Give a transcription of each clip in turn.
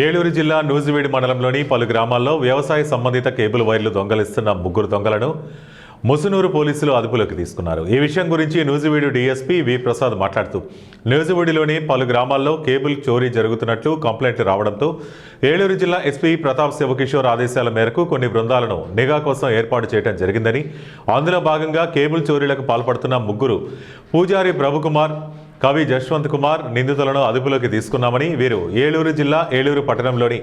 ఏలూరు జిల్లా నూజివీడు మండలంలోని పలు గ్రామాల్లో వ్యవసాయ సంబంధిత కేబుల్ వైర్లు దొంగలిస్తున్న ముగ్గురు దొంగలను ముసునూరు పోలీసులు అదుపులోకి తీసుకున్నారు. ఈ విషయం గురించి నూజివీడు డీఎస్పీ వి ప్రసాద్ మాట్లాడుతూ నూజివీడులోని పలు గ్రామాల్లో కేబుల్ చోరీ జరుగుతున్నట్లు కంప్లైంట్లు రావడంతో ఏలూరు జిల్లా ఎస్పీ ప్రతాప్ శివకిషోర్ ఆదేశాల మేరకు కొన్ని బృందాలను నిఘా కోసం ఏర్పాటు చేయడం జరిగిందని, అందులో భాగంగా కేబుల్ చోరీలకు పాల్పడుతున్న ముగ్గురు పూజారి ప్రభుకుమార్, కవి జశ్వంత్ కుమార్ నిందితులను అదుపులోకి తీసుకున్నామని, వీరు ఏలూరు జిల్లా ఏలూరు పట్టణంలోని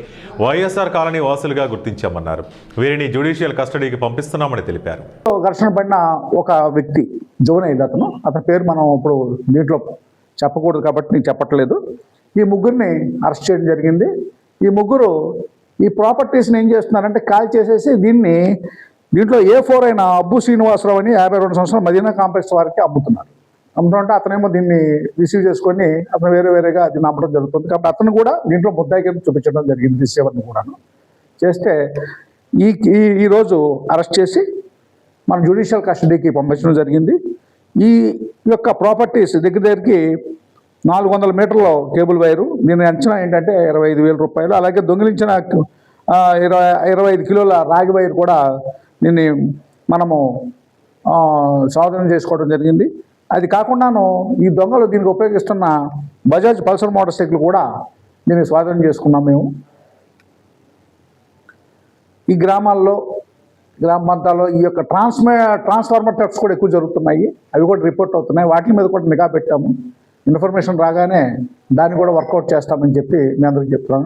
వైఎస్ఆర్ కాలనీ వాసులుగా గుర్తించామన్నారు. వీరిని జ్యుడిషియల్ కస్టడీకి పంపిస్తున్నామని తెలిపారు. ఘర్షణ పడిన ఒక వ్యక్తి జోనైల్ అతని పేరు మనం ఇప్పుడు దీంట్లో చెప్పకూడదు కాబట్టి నేను చెప్పట్లేదు. ఈ ముగ్గురిని అరెస్ట్ చేయడం జరిగింది. ఈ ముగ్గురు ఈ ప్రాపర్టీస్ని ఏం చేస్తున్నారంటే కాల్ చేసేసి దీంట్లో A4 అయిన అబ్బు శ్రీనివాసరావు అని 52 సంవత్సరాల మదీనా కాంప్లెక్స్ వారికి అమ్ముతుంటే అతనేమో దీన్ని రిసీవ్ చేసుకొని అతను వేరేగా దీన్ని అమ్మడం జరుగుతుంది. కాబట్టి అతను కూడా దీంట్లో ముద్దాయి కింద చూపించడం జరిగింది. రిసీవర్ని కూడాను చేస్తే ఈరోజు అరెస్ట్ చేసి మన జ్యుడిషియల్ కస్టడీకి పంపించడం జరిగింది. ఈ యొక్క ప్రాపర్టీస్ దగ్గరికి 400 మీటర్ల కేబుల్ వైరు, దీని అంచనా ఏంటంటే 25,000 రూపాయలు. అలాగే దొంగిలించిన 25 కిలోల రాగి వైర్ కూడా దీన్ని మనము స్వాధీనం చేసుకోవడం జరిగింది. అది కాకుండాను ఈ దొంగలు దీనికి ఉపయోగిస్తున్న బజాజ్ పల్సర్ మోటార్ సైకిల్ కూడా దీన్ని స్వాధీనం చేసుకున్నాం మేము. ఈ గ్రామ ప్రాంతాల్లో ఈ యొక్క ట్రాన్స్ఫార్మర్ థెఫ్ట్స్ కూడా ఎక్కువ జరుగుతున్నాయి. అవి కూడా రిపోర్ట్ అవుతున్నాయి. వాటి మీద కూడా నిఘా పెట్టాము. ఇన్ఫర్మేషన్ రాగానే దాన్ని కూడా వర్కౌట్ చేస్తామని చెప్పి నేను అందరికీ చెప్తున్నాను.